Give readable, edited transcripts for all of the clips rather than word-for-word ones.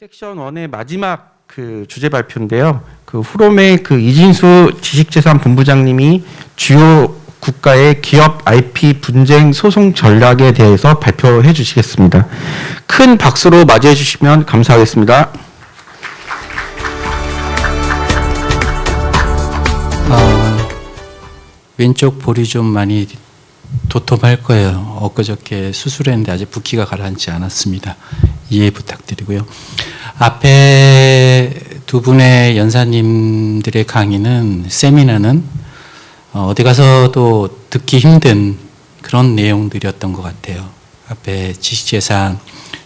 섹션 1의 마지막 그 주제 발표인데요. 그 후롬의 그 이진수 지식재산본부장님이 주요 국가의 기업 IP 분쟁 소송 전략에 대해서 발표해 주시겠습니다. 큰 박수로 맞이해 주시면 감사하겠습니다. 왼쪽 볼이 좀 많이 도톰할 거예요. 엊그저께 수술했는데 아직 붓기가 가라앉지 않았습니다. 이해 부탁드리고요. 앞에 두 분의 연사님들의 강의는, 세미나는 어디 가서도 듣기 힘든 그런 내용들이었던 것 같아요. 앞에 지식재산,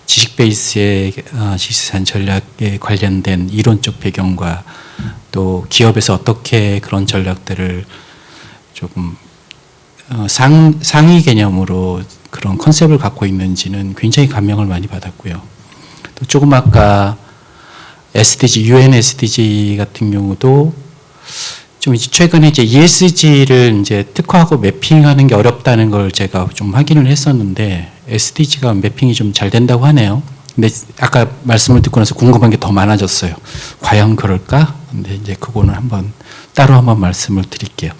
지식 베이스의 지식재산 전략에 관련된 이론적 배경과 또 기업에서 어떻게 그런 전략들을 조금 상위 개념으로 그런 컨셉을 갖고 있는지는 굉장히 감명을 많이 받았고요. 또 조금 아까 SDG, UN SDG 같은 경우도 좀 최근에 이제 ESG를 이제 특화하고 매핑하는 게 어렵다는 걸 제가 좀 확인을 했었는데 SDG가 매핑이 좀 잘 된다고 하네요. 근데 아까 말씀을 듣고 나서 궁금한 게 더 많아졌어요. 과연 그럴까? 근데 이제 그거는 따로 한번 말씀을 드릴게요.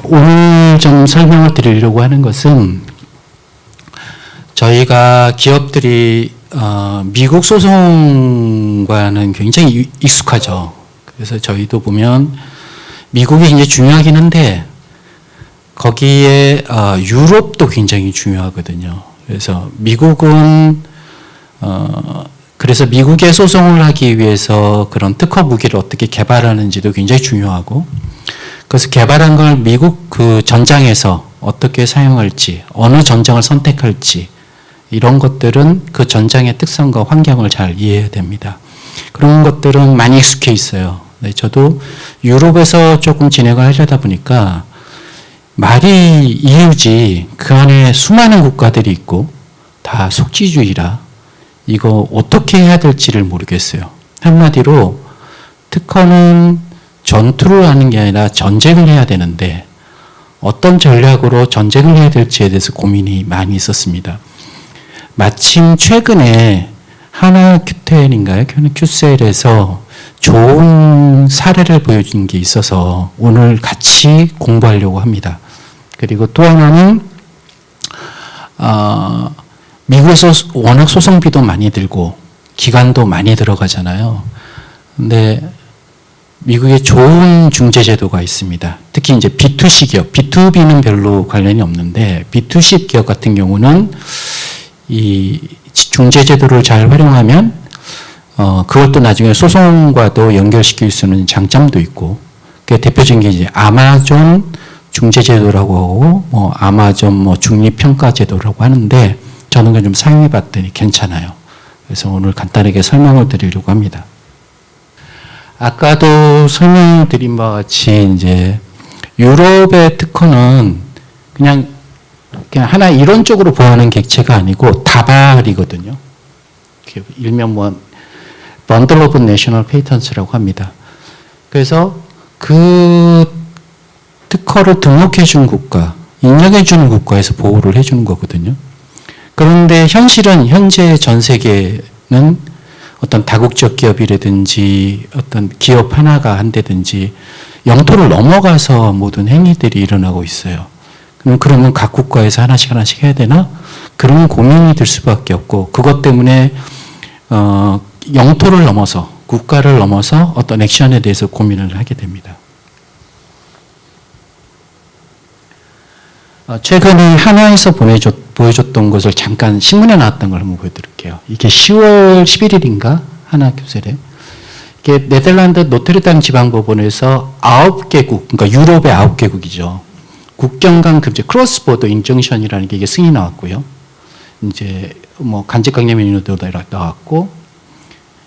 오늘 좀 설명을 드리려고 하는 것은 저희가 기업들이 미국 소송과는 굉장히 익숙하죠. 그래서 저희도 보면 미국이 굉장히 중요하긴 한데 거기에 유럽도 굉장히 중요하거든요. 그래서 미국은 그래서 미국의 소송을 하기 위해서 그런 특허 무기를 어떻게 개발하는지도 굉장히 중요하고, 그래서 개발한 걸 미국 그 전장에서 어떻게 사용할지, 어느 전장을 선택할지, 이런 것들은 그 전장의 특성과 환경을 잘 이해해야 됩니다. 그런 것들은 많이 익숙해 있어요. 네, 저도 유럽에서 조금 진행을 하려다 보니까 말이 EU지 그 안에 수많은 국가들이 있고 다 속지주의라 이거 어떻게 해야 될지를 모르겠어요. 한마디로 특허는 전투를 하는 게 아니라 전쟁을 해야 되는데 어떤 전략으로 전쟁을 해야 될지에 대해서 고민이 많이 있었습니다. 마침 최근에 하나 큐텔인가요? 큐셀에서 좋은 사례를 보여준 게 있어서 오늘 같이 공부하려고 합니다. 그리고 또 하나는 미국에서 워낙 소송비도 많이 들고 기간도 많이 들어가잖아요. 근데 미국에 좋은 중재제도가 있습니다. 특히 이제 B2C 기업, B2B는 별로 관련이 없는데 B2C 기업 같은 경우는 이 중재제도를 잘 활용하면 그걸 또 나중에 소송과도 연결시킬 수 있는 장점도 있고, 그 대표적인 게 이제 아마존 중재제도라고 하고 아마존 중립평가제도라고 하는데 저는 그걸 좀 사용해봤더니 괜찮아요. 그래서 오늘 간단하게 설명을 드리려고 합니다. 아까도 설명드린 바와 같이 이제 유럽의 특허는 그냥 하나 이론적으로 보하는 객체가 아니고 다발이거든요. 일명 Bundle of National Patents라고 합니다. 그래서 그 특허를 등록해 준 국가, 인정해 주는 국가에서 보호를 해 주는 거거든요. 그런데 현실은 현재 전 세계는 어떤 다국적 기업이라든지 어떤 기업 하나가 한다든지 영토를 넘어가서 모든 행위들이 일어나고 있어요. 그러면 각 국가에서 하나씩 해야 되나? 그런 고민이 들 수밖에 없고, 그것 때문에 영토를 넘어서, 국가를 넘어서 어떤 액션에 대해서 고민을 하게 됩니다. 최근에 한화에서 보여줬던 것을 잠깐 신문에 나왔던 걸 한번 보여드릴게요. 이게 10월 11일인가? 한화 교sel에. 이게 네덜란드 노트르담 지방법원에서 9개국, 그러니까 유럽의 9개국이죠. 국경 간 금지, 크로스 보더 인정션이라는 게 이게 승인이 나왔고요. 이제 간접강제 명령도 나왔고,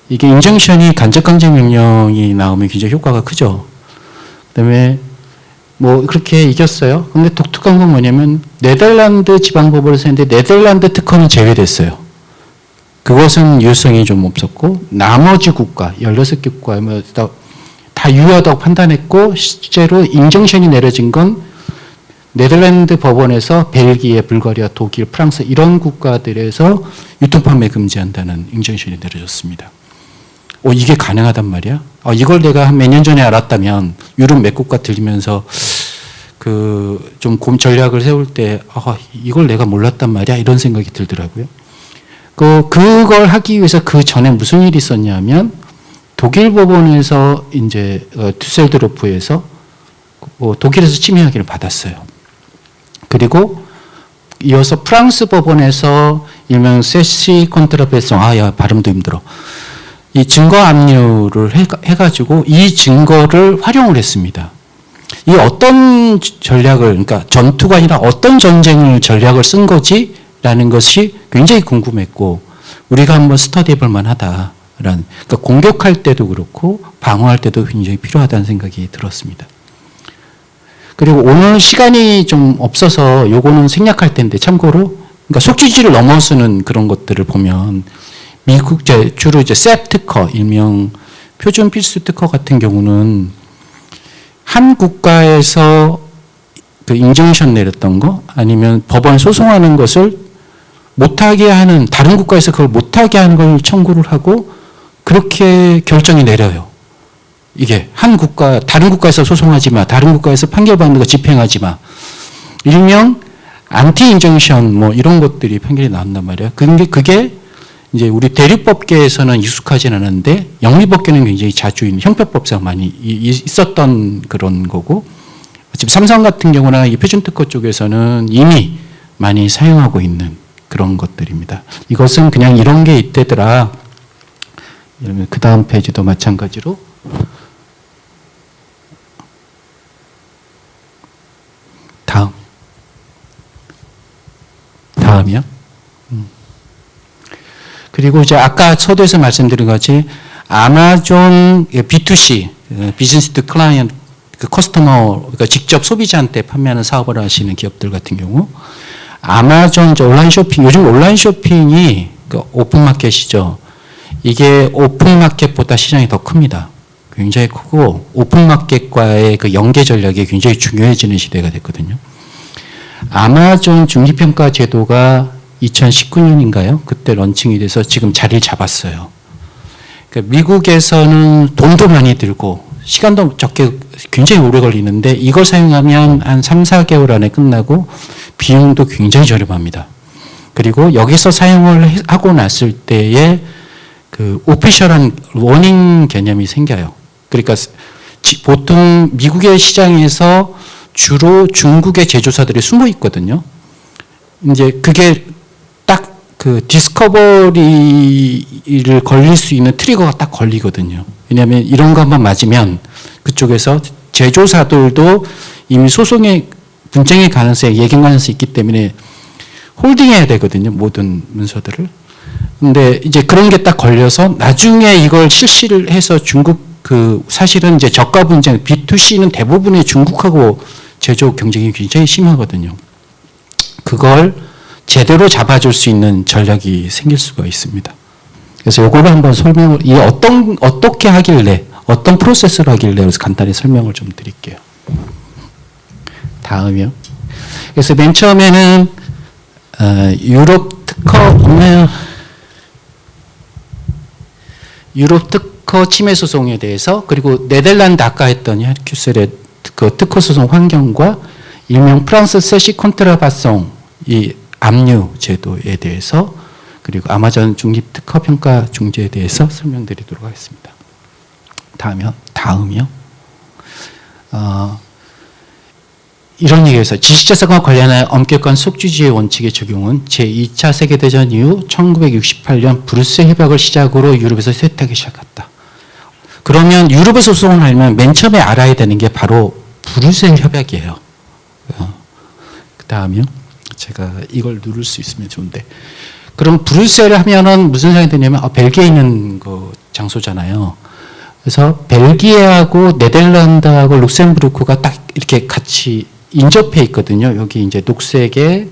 이게 인정션이 간접강제 명령이 나오면 굉장히 효과가 크죠. 그다음에 그렇게 이겼어요. 근데 독특한 건 뭐냐면 네덜란드 지방법원에서 했는데 네덜란드 특허는 제외됐어요. 그것은 유효성이 좀 없었고 나머지 국가 16개 국가에 다 유효하다고 판단했고 실제로 인정션이 내려진 건 네덜란드 법원에서 벨기에, 불가리아, 독일, 프랑스 이런 국가들에서 유통판매 금지한다는 인정션이 내려졌습니다. 이게 가능하단 말이야? 이걸 내가 한 몇 년 전에 알았다면 유럽 몇 국가 들리면서 좀 전략을 세울 때 이걸 내가 몰랐단 말이야? 이런 생각이 들더라고요. 그걸 하기 위해서 그 전에 무슨 일이 있었냐면 독일 법원에서 이제 düsseldorf에서 독일에서 침해 확인을 받았어요. 그리고 이어서 프랑스 법원에서 일명 세시 콘트라베송, 발음도 힘들어. 이 증거 압류를 해가지고 이 증거를 활용을 했습니다. 이 어떤 전략을, 그러니까 전투가 아니라 어떤 전쟁을 전략을 쓴 거지라는 것이 굉장히 궁금했고, 우리가 한번 스터디해 볼 만하다라는, 그러니까 공격할 때도 그렇고, 방어할 때도 굉장히 필요하다는 생각이 들었습니다. 그리고 오늘 시간이 좀 없어서 요거는 생략할 텐데, 참고로, 그러니까 속지지를 넘어서는 그런 것들을 보면, 미국, 주로 셉 특허, 일명 표준 필수 특허 같은 경우는 한 국가에서 인정션 내렸던 거 아니면 법원 소송하는 것을 못하게 하는, 다른 국가에서 그걸 못하게 하는 걸 청구를 하고 그렇게 결정이 내려요. 이게 한 국가, 다른 국가에서 소송하지 마, 다른 국가에서 판결받는 거 집행하지 마. 일명 안티 인정션 이런 것들이 판결이 나온단 말이에요. 그게 이제 우리 대륙법계에서는 익숙하진 않은데 영리법계는 굉장히 자주 있는 형법법상 많이 있었던 그런 거고, 지금 삼성 같은 경우나 이 표준특허 쪽에서는 이미 많이 사용하고 있는 그런 것들입니다. 이것은 그냥 이런 게 있대더라. 그 다음 페이지도 마찬가지로 다음이요. 그리고 이제 아까 서두에서 말씀드린 것이 아마존 B2C, 비즈니스 투 클라이언트, 커스터머, 그러니까 직접 소비자한테 판매하는 사업을 하시는 기업들 같은 경우, 아마존 온라인 쇼핑, 요즘 온라인 쇼핑이 오픈마켓이죠. 이게 오픈마켓보다 시장이 더 큽니다. 굉장히 크고 오픈마켓과의 그 연계 전략이 굉장히 중요해지는 시대가 됐거든요. 아마존 중립평가 제도가 2019년인가요? 그때 런칭이 돼서 지금 자리를 잡았어요. 그러니까 미국에서는 돈도 많이 들고 시간도 적게 굉장히 오래 걸리는데 이걸 사용하면 한 3, 4개월 안에 끝나고 비용도 굉장히 저렴합니다. 그리고 여기서 사용을 하고 났을 때에 그 오피셜한 워닝 개념이 생겨요. 그러니까 보통 미국의 시장에서 주로 중국의 제조사들이 숨어 있거든요. 이제 그게 딱 그 디스커버리를 걸릴 수 있는 트리거가 딱 걸리거든요. 왜냐하면 이런 거 한번 맞으면 그쪽에서 제조사들도 이미 소송의 분쟁의 가능성이 예견 가능성이 있기 때문에 홀딩해야 되거든요. 모든 문서들을. 근데 이제 그런 게 딱 걸려서 나중에 이걸 실시를 해서 중국 사실은 이제 저가 분쟁 B2C는 대부분의 중국하고 제조 경쟁이 굉장히 심하거든요. 그걸 제대로 잡아줄 수 있는 전략이 생길 수가 있습니다. 그래서 요거를 한번 설명을, 어떻게 하길래, 어떤 프로세스로 하길래, 그래서 간단히 설명을 좀 드릴게요. 다음이요. 그래서 맨 처음에는, 유럽 특허 침해 소송에 대해서, 그리고 네덜란드 아까 했던 헤르큐셀의 그 특허 소송 환경과 일명 프랑스 세시 콘트라바송 이 압류 제도에 대해서, 그리고 아마존 중립 특허 평가 중재에 대해서 설명드리도록 하겠습니다. 다음이요. 이런 얘기에서 지식재산과 관련한 엄격한 속주지의 원칙의 적용은 제2차 세계대전 이후 1968년 브뤼셀 협약을 시작으로 유럽에서 쇠퇴하기 시작했다. 그러면 유럽에서 소송을 하려면 맨 처음에 알아야 되는 게 바로 브뤼셀 협약이에요. 그 다음이요. 제가 이걸 누를 수 있으면 좋은데. 그럼 브뤼셀 하면은 무슨 생각이 드냐면 벨기에 있는 그 장소잖아요. 그래서 벨기에하고 네덜란드하고 룩셈부르크가 딱 이렇게 같이 인접해 있거든요. 여기 이제 녹색에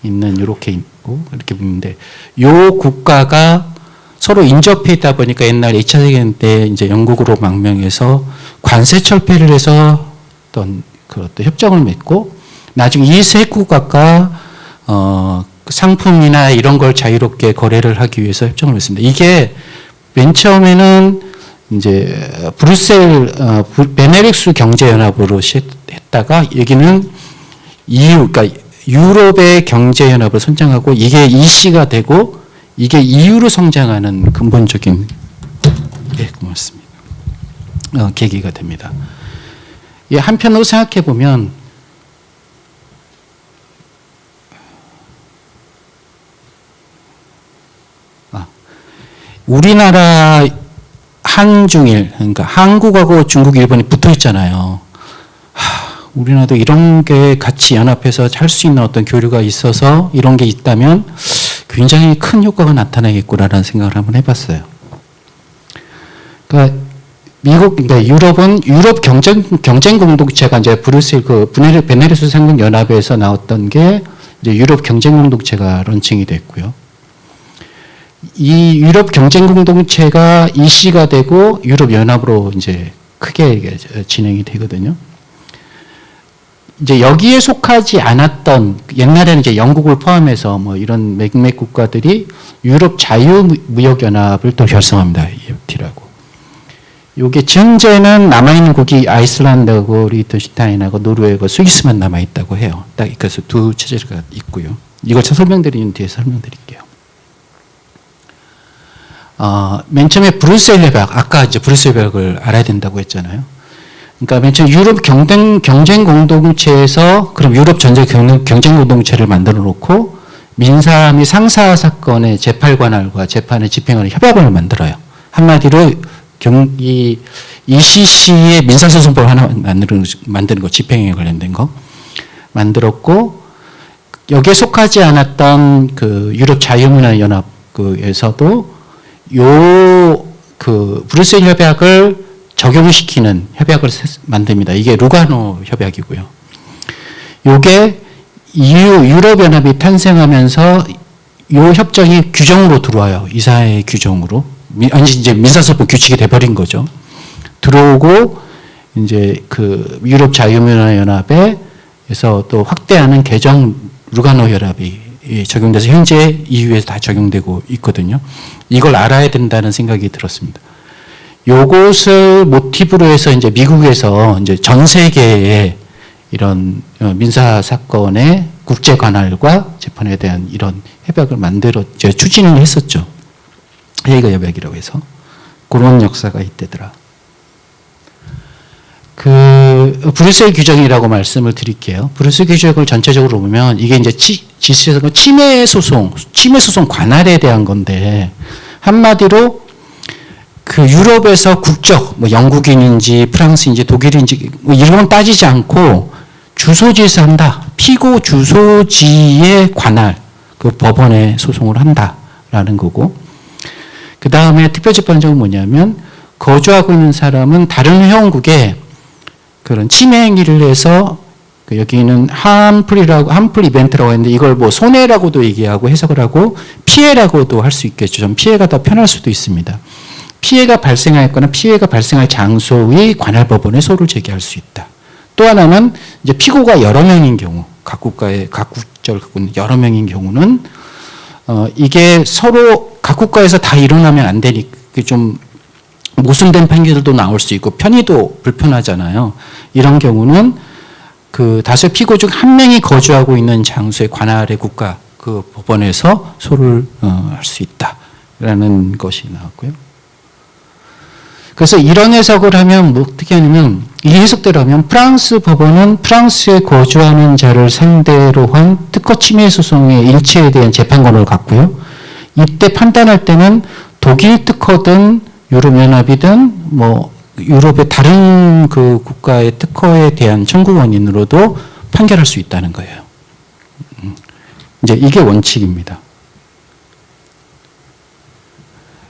있는 이렇게 있고 이렇게 보는데 요 국가가 서로 인접해 있다 보니까 옛날 2차 세계대전 때 이제 영국으로 망명해서 관세 철폐를 해서 어떤 협정을 맺고 나중에 이 세 국가가 상품이나 이런 걸 자유롭게 거래를 하기 위해서 협정을 맺습니다. 이게 맨 처음에는 이제 베네룩스 경제연합으로 했다가 여기는 EU, 그러니까 유럽의 경제연합을 선정하고 이게 EC가 되고 이게 EU로 성장하는 근본적인 고맙습니다. 계기가 됩니다. 한편으로 생각해 보면 우리나라 한중일, 그러니까 한국하고 중국, 일본이 붙어 있잖아요. 우리나라도 이런 게 같이 연합해서 할 수 있는 어떤 교류가 있어서 이런 게 있다면 굉장히 큰 효과가 나타나겠구나라는 생각을 한번 해봤어요. 그러니까 그러니까 유럽은 유럽 경쟁 공동체가 이제 베네룩스 상국 연합에서 나왔던 게 이제 유럽 경쟁 공동체가 런칭이 됐고요. 이 유럽 경쟁 공동체가 EC가 되고 유럽 연합으로 이제 크게 진행이 되거든요. 이제 여기에 속하지 않았던 옛날에는 이제 영국을 포함해서 뭐 이런 맥 국가들이 유럽 자유무역연합을 또 결성합니다. EFT라고. 요게 현재는 남아있는 국이 아이슬란드하고 리echtenstein하고 노르웨이하고 스위스만 남아있다고 해요. 딱 그래서 두 체제가 있고요. 이걸 설명드리는 뒤에 설명드릴게요. 맨 처음에 브뤼셀 협약, 아까 이제 브뤼셀 협약을 알아야 된다고 했잖아요. 그러니까 맨 처음 유럽 경쟁 공동체에서 그럼 유럽 전체 경쟁 공동체를 만들어 놓고 민사 및 상사 사건의 재판 관할과 재판의 집행하는 협약을 만들어요. 한마디로 이 ECC의 민사소송법 하나 만드는 거, 집행에 관련된 거 만들었고 여기에 속하지 않았던 그 유럽 자유문화연합에서도 브뤼셀 협약을 적용시키는 협약을 만듭니다. 이게 루가노 협약이고요. 요게 유럽연합이 탄생하면서 요 협정이 규정으로 들어와요. 이사회 규정으로. 아니, 이제 민사소법 규칙이 돼버린 거죠. 들어오고, 이제 그 유럽 자유문화연합에서 또 확대하는 개정 루가노 협약이 적용돼서 현재 EU에서 다 적용되고 있거든요. 이걸 알아야 된다는 생각이 들었습니다. 요것을 모티브로 해서 이제 미국에서 이제 전 세계의 이런 민사 사건의 국제 관할과 재판에 대한 이런 협약을 추진을 했었죠. 헤이그 협약이라고 해서 그런 역사가 이때더라. 브뤼셀 규정이라고 말씀을 드릴게요. 브뤼셀 규정을 전체적으로 보면 이게 이제 침해 소송 관할에 대한 건데 한마디로 그 유럽에서 국적, 뭐 영국인인지 프랑스인지 독일인지 뭐 이런 건 따지지 않고 주소지에서 한다. 피고 주소지에 관할 그 법원에 소송을 한다라는 거고. 그 다음에 특별재판정은 뭐냐면 거주하고 있는 사람은 다른 회원국에 그런 침해 행위를 해서 여기는 함플 이벤트라고 했는데 이걸 뭐 손해라고도 얘기하고 해석을 하고 피해라고도 할 수 있겠죠. 좀 피해가 더 편할 수도 있습니다. 피해가 발생하였거나 피해가 발생할 장소의 관할 법원에 소를 제기할 수 있다. 또 하나는 이제 피고가 여러 명인 경우, 각 국적을 갖고 있는 여러 명인 경우는 이게 서로 각 국가에서 다 일어나면 안 되니까 좀 모순된 판결도 나올 수 있고 편의도 불편하잖아요. 이런 경우는 그 다수 피고 중 한 명이 거주하고 있는 장소의 관할의 국가 그 법원에서 소를 할 수 있다라는 것이 나왔고요. 그래서 이런 해석을 하면 뭐 어떻게 하냐면 이 해석대로 하면 프랑스 법원은 프랑스에 거주하는 자를 상대로 한 특허 침해 소송의 일체에 대한 재판권을 갖고요. 이때 판단할 때는 독일 특허든 유럽연합이든 뭐 유럽의 다른 그 국가의 특허에 대한 청구 원인으로도 판결할 수 있다는 거예요. 이제 이게 원칙입니다.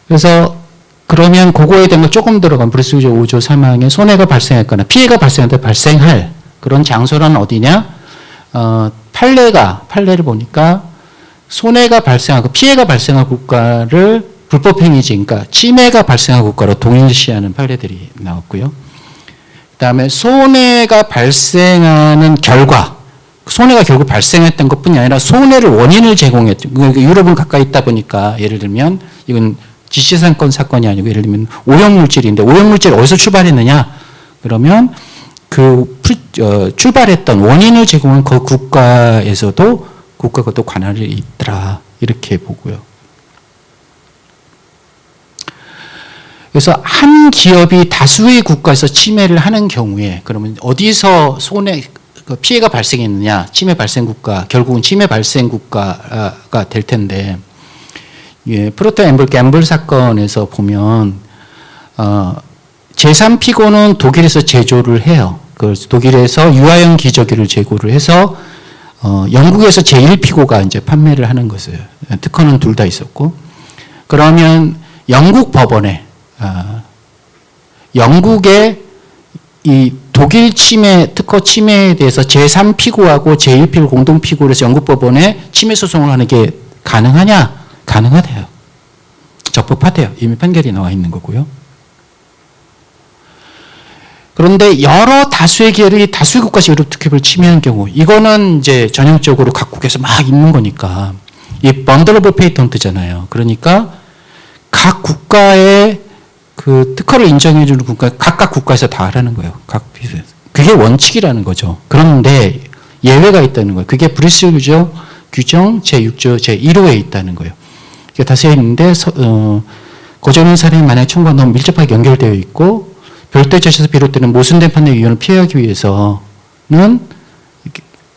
그래서 그러면 그거에 대한 거 조금 들어간 브뤼셀 5조 3항에 손해가 발생했거나 피해가 발생할 그런 장소는 어디냐? 판례를 보니까 손해가 발생하고 피해가 발생한 국가를 불법행위지, 그러니까 침해가 발생한 국가로 동일시하는 판례들이 나왔고요. 그 다음에 손해가 발생하는 결과, 손해가 결국 발생했던 것뿐이 아니라 손해를 원인을 제공했죠. 그러니까 유럽은 가까이 있다 보니까 예를 들면 이건 지시상권 사건이 아니고 예를 들면 오염물질인데 오염물질이 어디서 출발했느냐? 그러면 출발했던 원인을 제공한 그 국가에서도 국가가 또 관할이 있더라 이렇게 보고요. 그래서 한 기업이 다수의 국가에서 침해를 하는 경우에 그러면 어디서 피해가 발생했느냐? 침해 발생 국가, 결국은 침해 발생 국가가 될 텐데, 예, 프로터 앤 갬블 사건에서 보면 제3피고는 독일에서 제조를 해요. 그 독일에서 유아용 기저귀를 제고를 해서 영국에서 제1피고가 이제 판매를 하는 것이에요. 특허는 둘 다 있었고, 그러면 영국 법원에 영국의 이 독일 특허 침해에 대해서 제3피고하고 제1피고 공동피고를 해서 영국 법원에 침해 소송을 하는 게 가능하냐? 가능하대요. 적법하대요. 이미 판결이 나와 있는 거고요. 그런데 여러 다수의 기업이 다수의 국가식 유럽 특허를 침해한 경우, 이거는 이제 전형적으로 각국에서 막 있는 거니까, 이 번더러블 페이턴트잖아요. 그러니까 각 국가의 그 특허를 인정해주는 국가, 각각 국가에서 다 하라는 거예요. 그게 원칙이라는 거죠. 그런데 예외가 있다는 거예요. 그게 브뤼셀 규정 제6조 제1호에 있다는 거예요. 이게 다 쓰여 있는데, 고정인 사례는 만약에 청구가 너무 밀접하게 연결되어 있고, 별도의 죄에서 비롯되는 모순된 판례의 위헌을 피하기 위해서는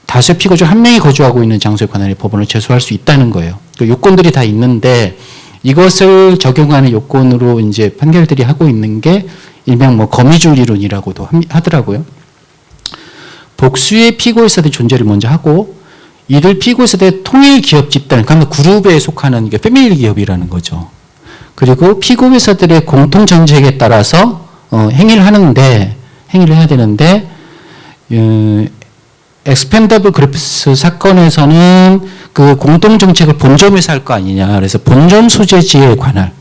다수의 피고 중 한 명이 거주하고 있는 장소에 관한 법원을 제소할 수 있다는 거예요. 그 요건들이 다 있는데, 이것을 적용하는 요건으로 이제 판결들이 하고 있는 게 일명 뭐 거미줄 이론이라고도 하더라고요. 복수의 피고회사들의 존재를 먼저 하고, 이들 피고회사들의 통일 기업 집단, 그러니까 그룹에 속하는 게 패밀리 기업이라는 거죠. 그리고 피고회사들의 공통 정책에 따라서 행위를 해야 되는데, 엑스펜더블 그래프스 사건에서는 그 공동 정책을 본점에서 할 거 아니냐. 그래서 본점 소재지에 관할,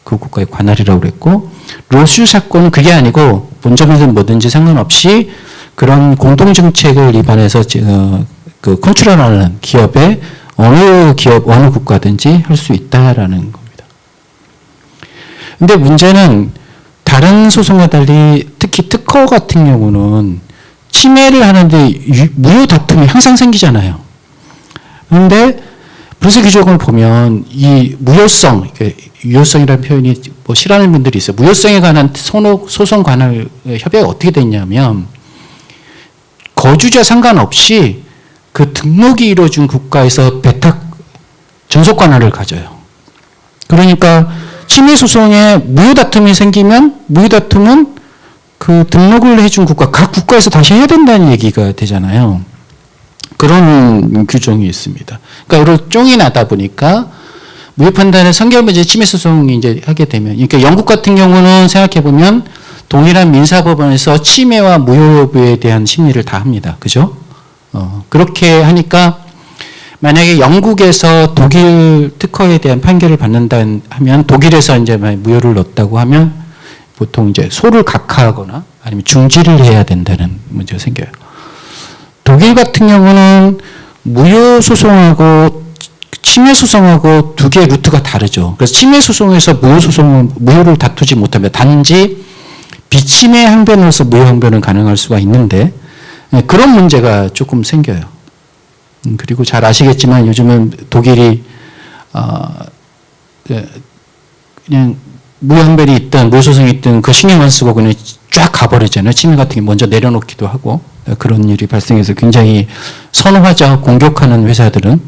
그 국가의 관할이라고 그랬고, 로슈 사건은 그게 아니고 본점이든 뭐든지 상관없이 그런 공동 정책을 위반해서 그 컨트롤하는 기업의 어느 국가든지 할 수 있다라는 겁니다. 근데 문제는 다른 소송과 달리 특히 특허 같은 경우는 침해를 하는데 무효 다툼이 항상 생기잖아요. 그런데 브뤼셀 규정을 보면 이 무효성, 유효성이라는 표현이 뭐 싫어하는 분들이 있어요. 무효성에 관한 소송 관할 협약이 어떻게 됐냐면 거주자 상관없이 그 등록이 이루어진 국가에서 배탁 전속 관할을 가져요. 그러니까 침해 소송에 무효 다툼이 생기면 무효 다툼은 그 등록을 해준 국가, 각 국가에서 다시 해야 된다는 얘기가 되잖아요. 그런 규정이 있습니다. 그러니까 이런 쫑이 나다 보니까 무효 판단의 선결문제 침해 소송이 이제 하게 되면, 그러니까 영국 같은 경우는 생각해 보면 동일한 민사법원에서 침해와 무효 여부에 대한 심리를 다 합니다. 그죠? 그렇게 하니까 만약에 영국에서 독일 특허에 대한 판결을 받는다 하면 독일에서 이제 무효를 넣었다고 하면 보통 이제 소를 각하하거나 아니면 중지를 해야 된다는 문제가 생겨요. 독일 같은 경우는 무효 소송하고 침해 소송하고 두 개의 루트가 다르죠. 그래서 침해 소송에서 무효를 다투지 못합니다. 단지 비침해 항변으로서 무효 항변은 가능할 수가 있는데 그런 문제가 조금 생겨요. 그리고 잘 아시겠지만 요즘은 독일이 그냥 무효 항변이 있든 무효 소송이 있든 그 신경 안 쓰고 그냥 쫙 가버리잖아요. 침해 같은 게 먼저 내려놓기도 하고 그런 일이 발생해서 굉장히 선호하자 공격하는 회사들은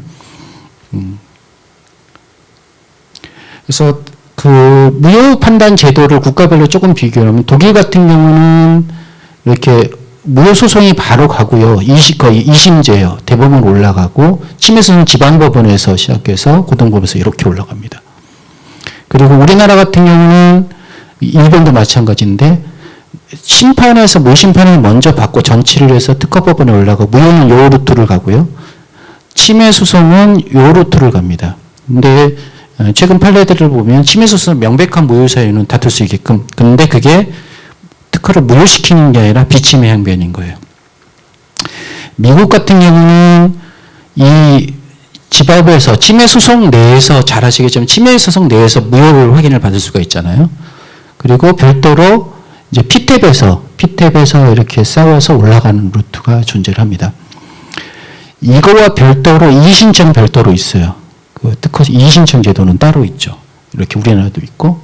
그래서 그 무효 판단 제도를 국가별로 조금 비교하면 독일 같은 경우는 이렇게 무효 소송이 바로 가고요. 거의 2심제예요. 대법원 올라가고 침해 소송 지방법원에서 시작해서 고등법원에서 이렇게 올라갑니다. 그리고 우리나라 같은 경우는 일본도 마찬가지인데 심판에서 모심판을 먼저 받고 전치를 해서 특허법원에 올라가고 무효는 요 루트를 가고요. 침해 소송은 요 루트를 갑니다. 근데 최근 판례들을 보면 침해 소송은 명백한 무효 사유는 다툴 수 있게끔, 근데 그게 특허를 무효시키는 게 아니라 비침해 항변인 거예요. 미국 같은 경우는 이 지법에서 침해 소송 내에서 잘 아시겠지만 침해 소송 내에서 무효를 확인을 받을 수가 있잖아요. 그리고 별도로 이제 피탭에서 이렇게 싸워서 올라가는 루트가 존재를 합니다. 이거와 별도로 이의신청 별도로 있어요. 그 특허 이의신청 제도는 따로 있죠. 이렇게 우리나라도 있고.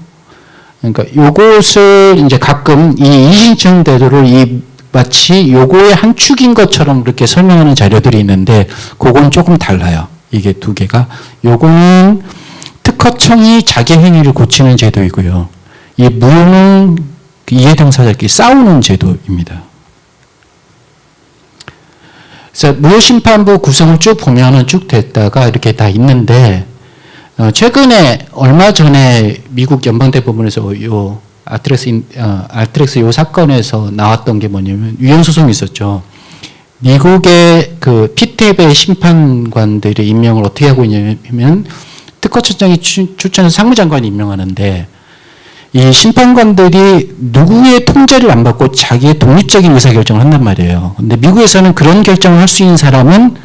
그러니까 요것을 이제 가끔 이 이의신청 제도를 마치 요거의 한 축인 것처럼 그렇게 설명하는 자료들이 있는데 그건 조금 달라요. 이게 두 개가. 요거는 특허청이 자기 행위를 고치는 제도이고요. 이 무효는 이해당사자끼리 싸우는 제도입니다. 그래서 무효심판부 구성을 쭉 보면은 쭉 됐다가 이렇게 다 있는데, 최근에 얼마 전에 미국 연방대법원에서 요 알트렉스 요 사건에서 나왔던 게 뭐냐면 위헌소송이 있었죠. 미국의 그 피탭의 심판관들의 임명을 어떻게 하고 있냐면 특허청장이 추천해서 상무장관이 임명하는데 이 심판관들이 누구의 통제를 안 받고 자기의 독립적인 의사결정을 한단 말이에요. 근데 미국에서는 그런 결정을 할 수 있는 사람은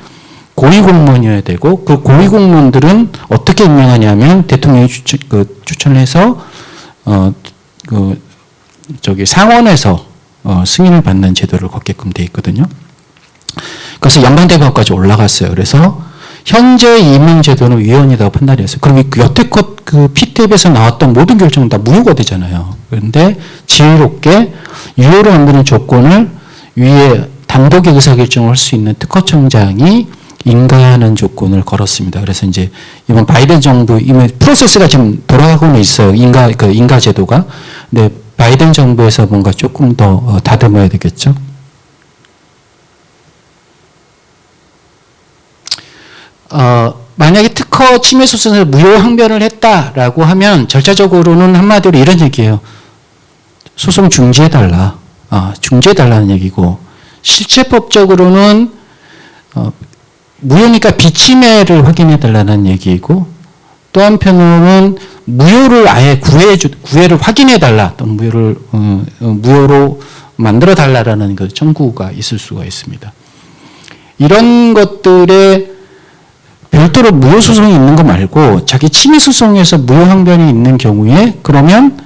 고위공무원이어야 되고 그 고위공무원들은 어떻게 임명하냐면 대통령이 추천을 해서 상원에서 승인을 받는 제도를 걷게끔 돼 있거든요. 그래서 연방대법원까지 올라갔어요. 그래서 현재 임명 제도는 위헌이라고 판단이 했어요. 그럼 여태껏 그 피탭에서 나왔던 모든 결정은 다 무효가 되잖아요. 그런데 지혜롭게 유효로 만드는 조건을 위에 단독의 의사결정을 할 수 있는 특허청장이 인가하는 조건을 걸었습니다. 그래서 이제 이번 바이든 정부 이미 프로세스가 지금 돌아가고는 있어요. 인가 제도가. 근데 바이든 정부에서 뭔가 조금 더 다듬어야 되겠죠. 만약에 특허 침해 소송을 무효 항변을 했다라고 하면 절차적으로는 한마디로 이런 얘기예요. 소송 중지해달라. 중지해달라는 얘기고, 실체법적으로는 무효니까 비침해를 확인해달라는 얘기이고, 또 한편으로는 무효를 아예 구애를 확인해달라, 또는 무효로 만들어달라라는 그 청구가 있을 수가 있습니다. 이런 것들에 별도로 무효소송이 있는 거 말고 자기 침해소송에서 무효항변이 있는 경우에 그러면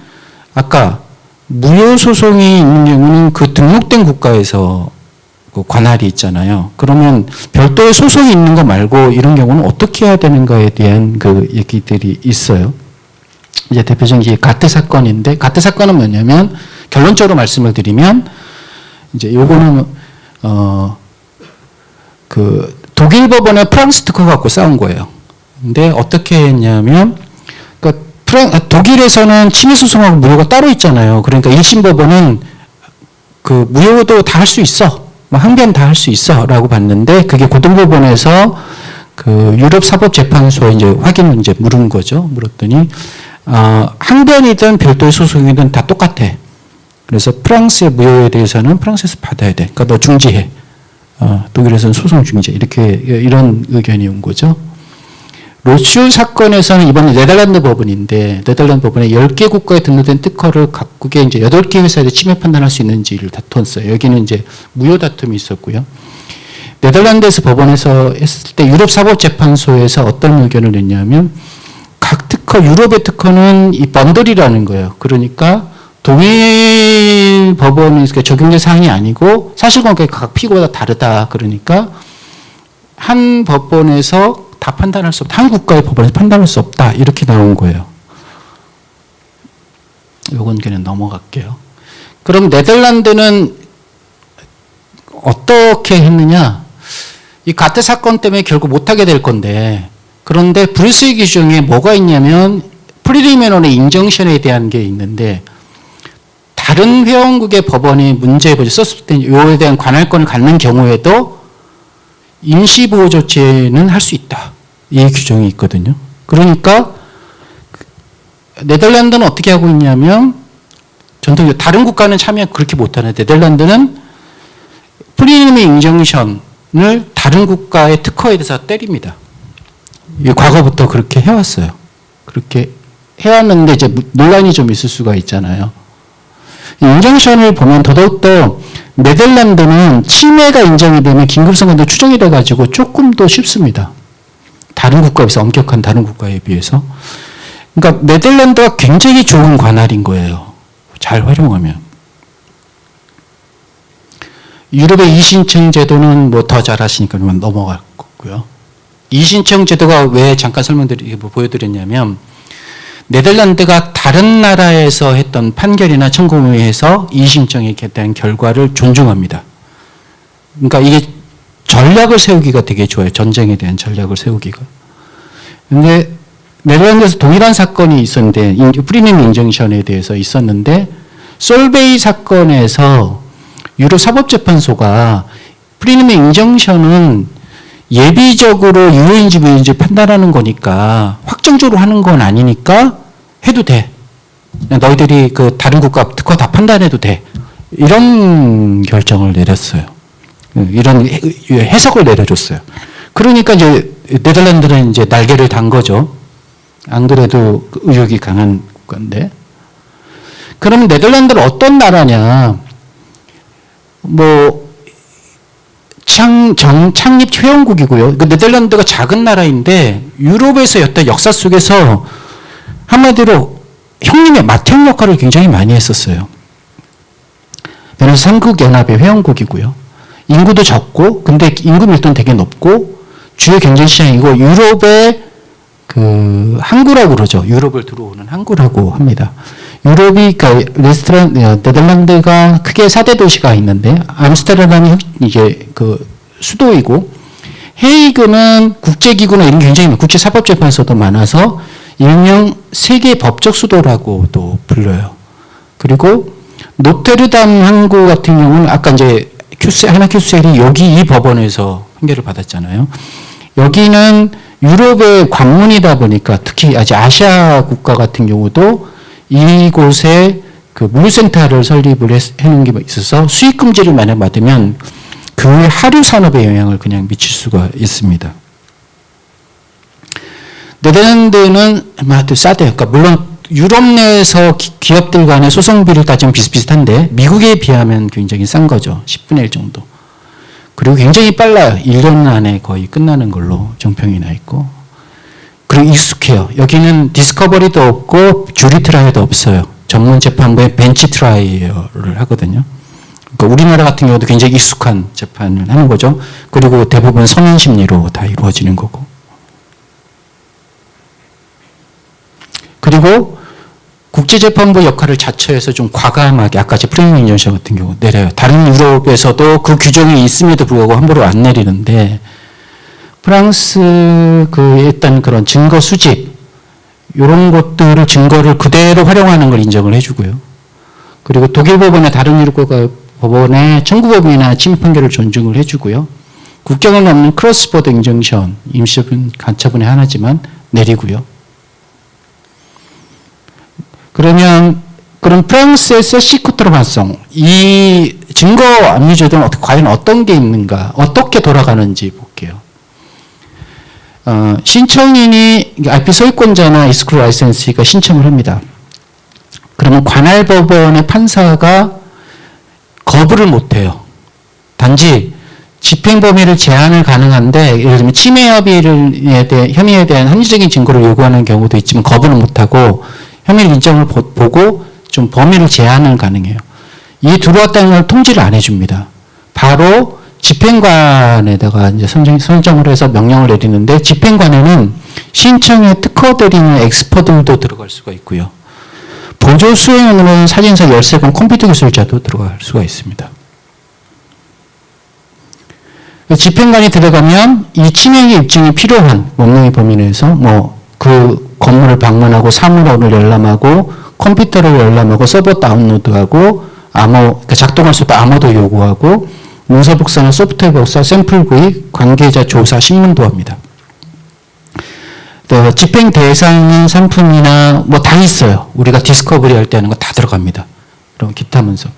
아까 무효소송이 있는 경우는 그 등록된 국가에서 그 관할이 있잖아요. 그러면 별도의 소송이 있는 거 말고 이런 경우는 어떻게 해야 되는가에 대한 그 얘기들이 있어요. 이제 대표적인 게 가트 사건인데, 가트 사건은 뭐냐면 결론적으로 말씀을 드리면 이제 요거는 독일 법원에 프랑스 특허 갖고 싸운 거예요. 근데 어떻게 했냐면, 독일에서는 침해 소송하고 무효가 따로 있잖아요. 그러니까 1심 법원은 그 무효도 다 할 수 있어, 항변 다 할 수 있어라고 봤는데, 그게 고등법원에서 그 유럽 사법재판소에 이제 확인을 이제 물은 거죠. 물었더니 항변이든 별도의 소송이든 다 똑같아. 그래서 프랑스의 무효에 대해서는 프랑스에서 받아야 돼. 그러니까 너 중지해. 독일에서는 소송 중지, 이런 의견이 온 거죠. 로슈 사건에서는 이번에 네덜란드 법원인데, 네덜란드 법원에 10개 국가에 등록된 특허를 각국에 이제 8개 회사에 침해 판단할 수 있는지를 다투었어요. 여기는 이제 무효 다툼이 있었고요. 네덜란드에서 법원에서 했을 때 유럽 사법재판소에서 어떤 의견을 냈냐면, 각 특허, 유럽의 특허는 이 번들이라는 거예요. 그러니까 동일 법원이 적용된 사항이 아니고 사실관계가 각 피고가 다르다. 그러니까 한 법원에서 다 판단할 수 없다. 한 국가의 법원에서 판단할 수 없다. 이렇게 나온 거예요. 요건 그냥 넘어갈게요. 그럼 네덜란드는 어떻게 했느냐? 이 가트 사건 때문에 결국 못하게 될 건데, 그런데 브뤼셀 규정에 뭐가 있냐면 프리리미너리 인정션에 대한 게 있는데, 다른 회원국의 법원이 문제에 썼을 때 이거에 대한 관할권을 갖는 경우에도 임시보호 조치는 할 수 있다. 이 규정이 있거든요. 그러니까 네덜란드는 어떻게 하고 있냐면, 전통적으로 다른 국가는 참여 그렇게 못하는데 네덜란드는 프리리미너리 인정션을 다른 국가의 특허에 대해서 때립니다. 과거부터 그렇게 해왔어요. 그렇게 해왔는데 이제 논란이 좀 있을 수가 있잖아요. 인정션을 보면 더더욱더 네덜란드는 침해가 인정이 되면 긴급성관도 추정이 돼가지고 조금 더 쉽습니다. 다른 국가에 비해서, 엄격한 다른 국가에 비해서. 그러니까 네덜란드가 굉장히 좋은 관할인 거예요. 잘 활용하면. 유럽의 이신청 제도는 뭐 더 잘하시니까 넘어갈 거고요. 이신청 제도가 왜 잠깐 보여드렸냐면 네덜란드가 다른 나라에서 했던 판결이나 청구에서 이신청에 대한 결과를 존중합니다. 그러니까 이게 전략을 세우기가 되게 좋아요. 전쟁에 대한 전략을 세우기가. 근데 네덜란드에서 동일한 사건이 있었는데 프리미엄 인정션에 대해서 있었는데 솔베이 사건에서 유럽 사법재판소가 프리미엄 인정션은 예비적으로 유효인지 무효인지 판단하는 거니까 확정적으로 하는 건 아니니까 해도 돼. 너희들이 그 다른 국가 특허 다 판단해도 돼. 이런 결정을 내렸어요. 이런 해석을 내려줬어요. 그러니까 이제 네덜란드는 이제 날개를 단 거죠. 안 그래도 의혹이 강한 국가인데. 그러면 네덜란드는 어떤 나라냐? 뭐 창립 회원국이고요. 그 네덜란드가 작은 나라인데 유럽에서 여태 역사 속에서 한마디로 형님의 맏형 역할을 굉장히 많이 했었어요. 그래서 삼국연합의 회원국이고요. 인구도 적고, 근데 인구 밀도는 되게 높고, 주요 경제 시장이고, 유럽의 그 항구라고 그러죠. 유럽을 들어오는 항구라고 합니다. 유럽이, 그러니까 네덜란드가 크게 4대 도시가 있는데, 암스테르담이 이제 그 수도이고, 헤이그는 국제기구나 이런 굉장히 많고, 국제사법재판소도 많아서, 일명 세계 법적 수도라고도 불려요. 그리고 노테르담 항구 같은 경우는 아까 이제 하나 큐셀이 여기 이 법원에서 판결을 받았잖아요. 여기는 유럽의 관문이다 보니까 특히 아직 아시아 국가 같은 경우도 이곳에 그 물류센터를 설립을 해놓은 게 있어서 수입 금지를 만약 받으면 그 하류 산업에 영향을 그냥 미칠 수가 있습니다. 네덜란드는 아마도 싸대요. 그러니까 물론 유럽 내에서 기업들 간의 소송비를 따지면 비슷비슷한데 미국에 비하면 굉장히 싼 거죠. 10분의 1 정도. 그리고 굉장히 빨라요. 1년 안에 거의 끝나는 걸로 정평이 나 있고. 그리고 익숙해요. 여기는 디스커버리도 없고 주리 트라이도 없어요. 전문 재판부에 벤치 트라이어를 하거든요. 그러니까 우리나라 같은 경우도 굉장히 익숙한 재판을 하는 거죠. 그리고 대부분 서면 심리로 다 이루어지는 거고. 그리고 국제재판부 역할을 자처해서 좀 과감하게 아까 제 프리미엄 인정션 같은 경우 내려요. 다른 유럽에서도 그 규정이 있음에도 불구하고 함부로 안 내리는데 프랑스 그 일단 그런 증거 수집 이런 것들을 증거를 그대로 활용하는 걸 인정을 해주고요. 그리고 독일 법원의 다른 유럽 국가 법원의 청구법이나 침입 판결을 존중을 해주고요. 국경을 넘는 크로스보더 인정션 임시적인 간처분의 하나지만 내리고요. 그러면 프랑스의 세시코트로 발송 이 증거 압류제도는 과연 어떤 게 있는가 어떻게 돌아가는지 볼게요. 신청인이 IP 소유권자나 이스크루 라이센스가 신청을 합니다. 그러면 관할 법원의 판사가 거부를 못해요. 단지 집행 범위를 제한을 가능한데 예를 들면 침해 혐의에 대한 합리적인 증거를 요구하는 경우도 있지만 거부는 못하고 혐의 인정을 보고 좀 범위를 제한을 가능해요. 이 들어왔다는 걸 통지를 안 해줍니다. 바로 집행관에다가 이제 선정을 해서 명령을 내리는데 집행관에는 신청에 특허들이 있는 엑스퍼들도 들어갈 수가 있고요. 보조 수행원으로는 사진사 13건 컴퓨터 기술자도 들어갈 수가 있습니다. 집행관이 들어가면 이 침해 입증이 필요한 법령의 범위 내에서 그 건물을 방문하고 사물원을 열람하고 컴퓨터를 열람하고 서버 다운로드하고 그러니까 작동할 수 있도록 암호도 요구하고 문서 복사나 소프트웨어 복사, 샘플 구입, 관계자 조사, 신문도 합니다. 집행 대상인 상품이나 다 있어요. 우리가 디스커버리 할 때 하는 거 다 들어갑니다. 그럼 기타 문서.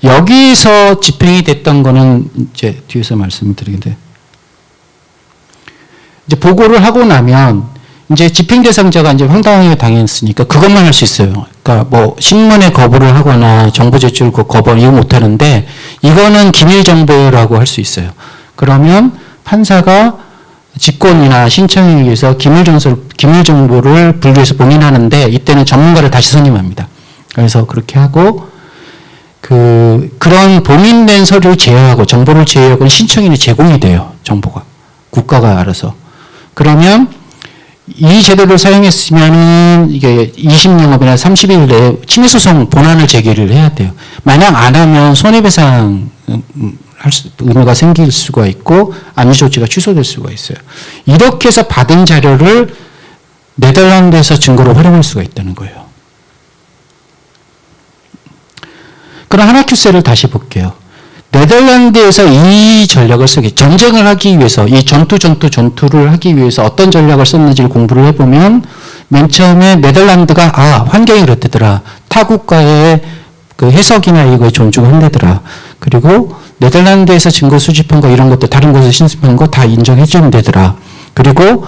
여기서 집행이 됐던 거는 이제 뒤에서 말씀을 드리는데 이제 보고를 하고 나면 이제 집행 대상자가 이제 황당하게 당했으니까 그것만 할 수 있어요. 그러니까 뭐 신문에 거부를 하거나 정보 제출 거부 이거 못 하는데 이거는 기밀 정보라고 할 수 있어요. 그러면 판사가 직권이나 신청에 의해서 기밀 정보를 분류해서 봉인하는데 이때는 전문가를 다시 선임합니다. 그래서 그렇게 하고 그런 봉인된 서류를 제어하고 정보를 제어하고 신청인이 제공이 돼요. 정보가 국가가 알아서. 그러면 이 제도를 사용했으면은 이게 20영업이나 30일 내에 침해소송 본안을 제기를 해야 돼요. 만약 안 하면 손해배상 의무가 생길 수가 있고 안전조치가 취소될 수가 있어요. 이렇게 해서 받은 자료를 네덜란드에서 증거로 활용할 수가 있다는 거예요. 그럼 하나큐세를 다시 볼게요. 네덜란드에서 이 전략을 쓰기, 전쟁을 하기 위해서, 이 전투를 하기 위해서 어떤 전략을 썼는지를 공부를 해보면, 맨 처음에 네덜란드가, 환경이 그렇대더라. 타 국가의 그 해석이나 이거에 존중을 한대더라. 그리고 네덜란드에서 증거 수집한 거, 이런 것도 다른 곳에서 신습한 거 다 인정해주면 되더라. 그리고,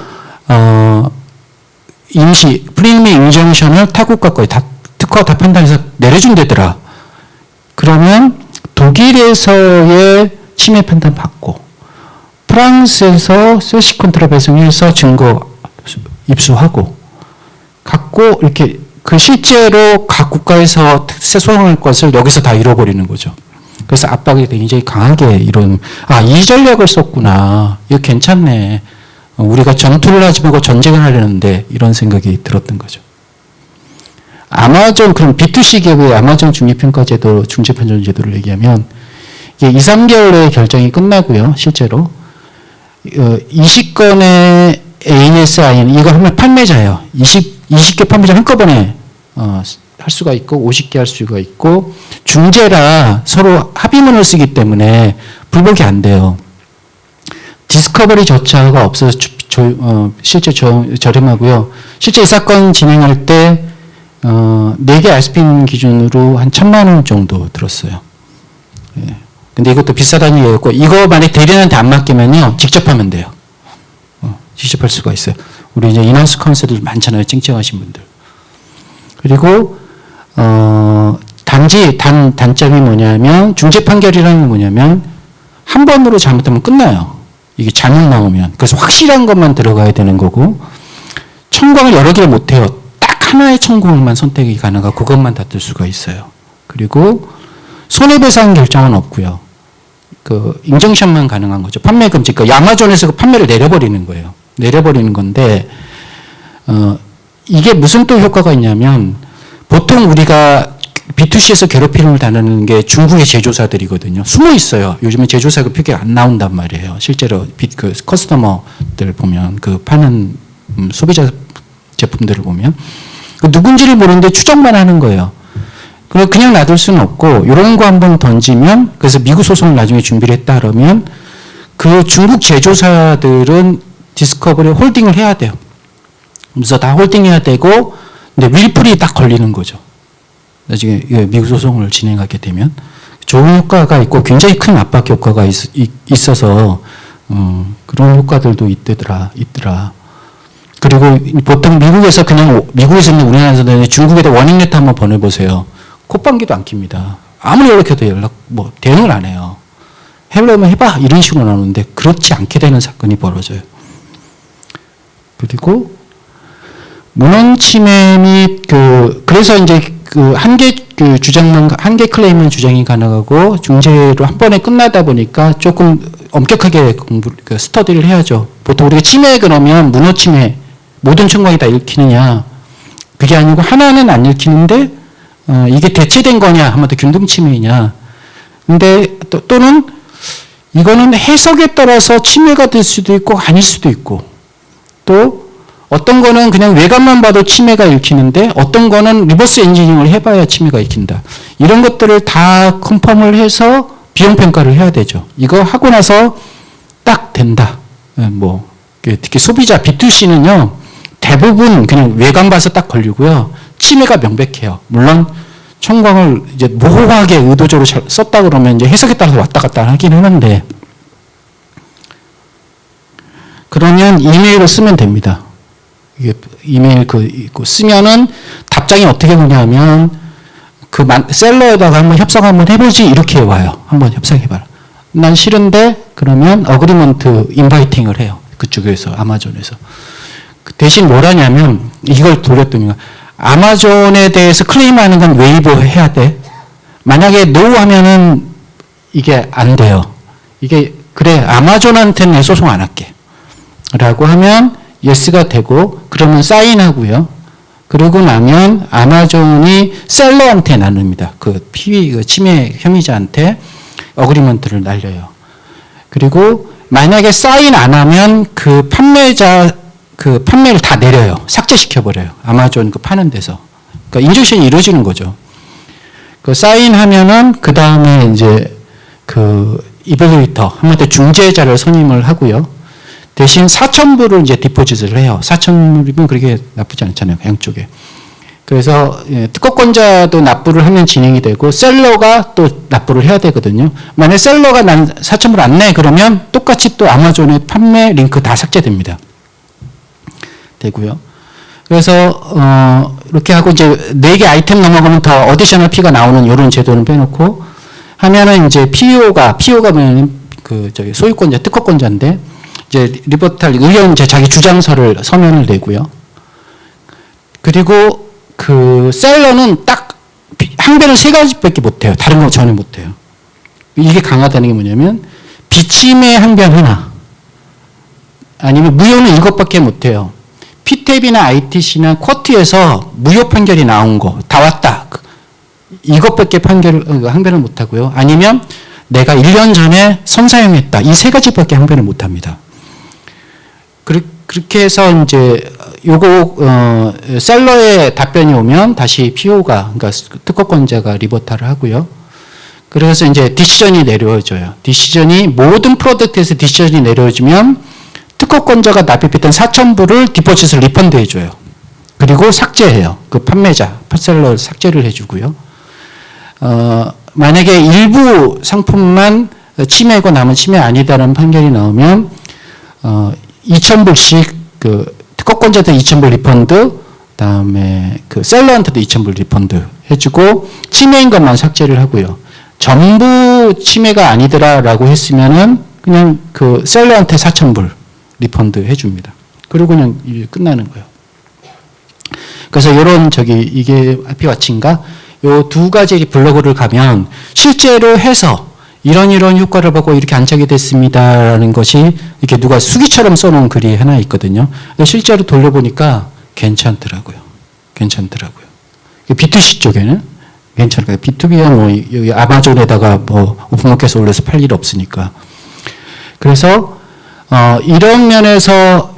프리미엄 인정션을 타 국가 거에 특허 다 판단해서 내려준대더라. 그러면 독일에서의 침해 판단 받고 프랑스에서 세시 컨트라 배송해서 증거 입수하고 갖고 이렇게 실제로 각 국가에서 소송할 것을 여기서 다 잃어버리는 거죠. 그래서 압박이 굉장히 강하게 이 전략을 썼구나. 이거 괜찮네. 우리가 전투를 하지 말고 전쟁을 하려는데 이런 생각이 들었던 거죠. 아마존, 그럼 B2C 기업의 아마존 중립평가제도, 중재판정제도를 얘기하면, 이게 2, 3개월에 결정이 끝나고요, 실제로. 20건의 ASI는, 이거 하면 판매자예요. 20개 판매자 한꺼번에, 할 수가 있고, 50개 할 수가 있고, 중재라 서로 합의문을 쓰기 때문에 불복이 안 돼요. 디스커버리 절차가 없어서 실제 저렴하고요. 실제 이 사건 진행할 때, 4개 알스핀 기준으로 한 1,000만 원 정도 들었어요. 예. 근데 이것도 비싸다는 얘기였고, 이거 만약 대리인한테 안 맡기면요, 직접 하면 돼요. 직접 할 수가 있어요. 우리 이제 인하우스 카운셀들 많잖아요, 찡찡하신 분들. 그리고, 단점이 뭐냐면, 중재 판결이라는 건 뭐냐면, 한 번으로 잘못하면 끝나요. 이게 잘못 나오면. 그래서 확실한 것만 들어가야 되는 거고, 청구를 여러 개를 못 해요. 하나의 청구만 선택이 가능하고 그것만 다툴 수가 있어요. 그리고 손해배상 결정은 없고요. 인정션만 가능한 거죠. 판매 금지. 아마존에서 그 판매를 내려버리는 거예요. 내려버리는 건데 이게 무슨 또 효과가 있냐면 보통 우리가 B2C에서 괴롭힘을 당하는 게 중국의 제조사들이거든요. 숨어 있어요. 요즘은 제조사 그 표기가 안 나온단 말이에요. 실제로 커스터머들 보면 파는 소비자 제품들을 보면 누군지를 모르는데 추정만 하는 거예요. 그냥 놔둘 수는 없고 이런 거 한번 던지면 그래서 미국 소송을 나중에 준비를 했다 그러면 그 중국 제조사들은 디스커버리 홀딩을 해야 돼요. 그래서 다 홀딩해야 되고 근데 윌풀이 딱 걸리는 거죠. 나중에 미국 소송을 진행하게 되면 좋은 효과가 있고 굉장히 큰 압박 효과가 있어서 그런 효과들도 있더라. 그리고 보통 미국에서는 우리나라에서는 중국에다 워닝 레터 한번 보내보세요. 콧방귀도 안 낍니다. 아무리 연락해도 대응을 안 해요. 해보려면 해봐 이런 식으로 나오는데 그렇지 않게 되는 사건이 벌어져요. 그리고 문헌 침해 및 그래서 이제 한계 클레임은 주장이 가능하고 중재로 한 번에 끝나다 보니까 조금 엄격하게 스터디를 해야죠. 보통 우리가 침해 그러면 문헌 침해 모든 청구권이 다 읽히느냐 그게 아니고 하나는 안 읽히는데 이게 대체된 거냐 하면 또 균등 침해이냐 근데 또는 이거는 해석에 따라서 침해가 될 수도 있고 아닐 수도 있고 또 어떤 거는 그냥 외관만 봐도 침해가 읽히는데 어떤 거는 리버스 엔지니어링을 해봐야 침해가 읽힌다. 이런 것들을 다 컨펌을 해서 비용평가를 해야 되죠. 이거 하고 나서 딱 된다. 특히 소비자 B2C는요. 대부분 그냥 외관 봐서 딱 걸리고요. 침해가 명백해요. 물론 청광을 이제 모호하게 의도적으로 썼다 그러면 이제 해석에 따라서 왔다 갔다 하긴 하는데 그러면 이메일을 쓰면 됩니다. 이게 이메일 쓰면은 답장이 어떻게 오냐면 셀러에다가 한번 협상 한번 해보지 이렇게 와요. 한번 협상해봐라. 난 싫은데 그러면 어그리먼트 인바이팅을 해요. 그쪽에서 아마존에서. 대신 뭘 하냐면 이걸 돌렸더니 아마존에 대해서 클레임하는 건 웨이브 해야 돼. 만약에 노 하면은 이게 안 돼요. 이게 그래 아마존한테는 내 소송 안 할게. 라고 하면 예스가 되고 그러면 사인하고요. 그러고 나면 아마존이 셀러한테 나눕니다. 그 침해 혐의자한테 어그리먼트를 날려요. 그리고 만약에 사인 안 하면 그 판매를 다 내려요. 삭제시켜버려요. 아마존 파는 데서. 그러니까 인젝션이 이루어지는 거죠. 그 사인하면은 그 다음에 이제 이벨리터 한마디로 중재자를 선임을 하고요. 대신 4,000불을 이제 디포짓을 해요. 4,000불이면 그렇게 나쁘지 않잖아요. 양쪽에. 그래서 특허권자도 납부를 하면 진행이 되고 셀러가 또 납부를 해야 되거든요. 만약 셀러가 난 4,000불 안 내 그러면 똑같이 또 아마존의 판매 링크 다 삭제됩니다. 되고요. 그래서 이렇게 하고 이제 4개 아이템 넘어가면 더 어디셔널 피가 나오는 이런 제도는 빼놓고 하면은 이제 PO가 뭐냐면 소유권자, 특허권자인데 이제 리버탈 의견 자기 주장서를 서면을 내고요. 그리고 셀러는 딱 항변을 3가지밖에 못해요. 다른 거 전혀 못해요. 이게 강하다는 게 뭐냐면 비침의 항변 하나 아니면 무효는 이것밖에 못해요. 피탭이나 ITC나 쿼트에서 무효 판결이 나온 거 다 왔다. 이것밖에 항변을 못하고요. 아니면 내가 1년 전에 선사용했다. 이 3가지밖에 항변을 못합니다. 그렇게 해서 이제 셀러의 답변이 오면 다시 PO가 그러니까 특허권자가 리버탈을 하고요. 그래서 이제 디시전이 내려져요. 디시전이 모든 프로덕트에서 디시전이 내려지면 특허권자가 납입했던 4,000불을 디포짓을 리펀드 해줘요. 그리고 삭제해요. 그 판매자, 셀러 삭제를 해주고요. 만약에 일부 상품만 침해고 남은 침해 아니다라는 판결이 나오면 2,000불씩 특허권자한테 2,000불 리펀드, 그다음에 셀러한테도 2,000불 리펀드 해주고 침해인 것만 삭제를 하고요. 전부 침해가 아니더라라고 했으면은 그냥 셀러한테 4,000불 리펀드 해줍니다. 그리고 그냥 끝나는 거예요. 그래서 이게 IP와치인가? 요 2가지 블로그를 가면 실제로 해서 이런 효과를 보고 이렇게 안착이 됐습니다라는 것이 이렇게 누가 수기처럼 써놓은 글이 하나 있거든요. 실제로 돌려보니까 괜찮더라고요. B2C 쪽에는 괜찮을까요? B2B야 여기 아마존에다가 오픈마켓에서 올려서 팔 일 없으니까. 그래서 이런 면에서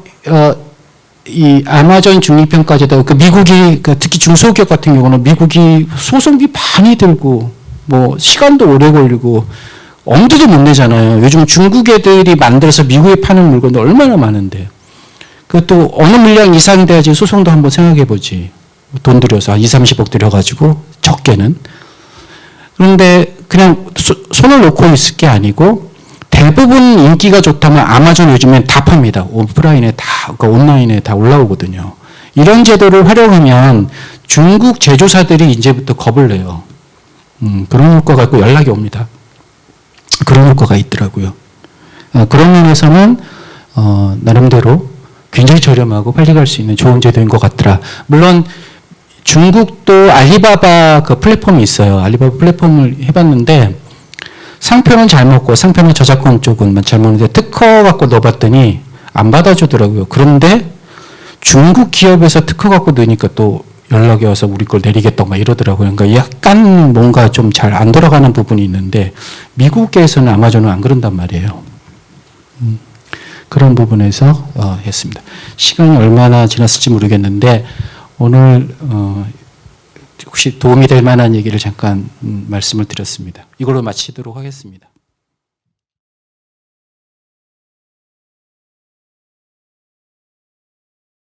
이 아마존 중립형까지도 미국이 특히 중소기업 같은 경우는 미국이 소송비 많이 들고 시간도 오래 걸리고 엄두도 못 내잖아요. 요즘 중국 애들이 만들어서 미국에 파는 물건도 얼마나 많은데 그것도 어느 물량 이상이 돼야지 소송도 한번 생각해 보지. 돈 들여서 한 20-30억 들여가지고 적게는. 그런데 그냥 손을 놓고 있을 게 아니고 대부분 인기가 좋다면 아마존 요즘엔 다 팝니다. 오프라인에 그러니까 온라인에 다 올라오거든요. 이런 제도를 활용하면 중국 제조사들이 이제부터 겁을 내요. 그런 효과가 있고 연락이 옵니다. 그런 효과가 있더라고요. 그런 면에서는 나름대로 굉장히 저렴하고 빨리 갈 수 있는 좋은 제도인 것 같더라. 물론 중국도 알리바바 플랫폼이 있어요. 알리바바 플랫폼을 해봤는데 상표는 잘 먹고 상표는 저작권 쪽은 잘 먹는데 특허 갖고 넣어봤더니 안 받아주더라고요. 그런데 중국 기업에서 특허 갖고 넣으니까 또 연락이 와서 우리 걸 내리겠다고 이러더라고요. 그러니까 약간 뭔가 좀 잘 안 돌아가는 부분이 있는데 미국에서는 아마존은 안 그런단 말이에요. 그런 부분에서 했습니다. 시간이 얼마나 지났을지 모르겠는데 오늘 혹시 도움이 될 만한 얘기를 잠깐 말씀을 드렸습니다. 이걸로 마치도록 하겠습니다.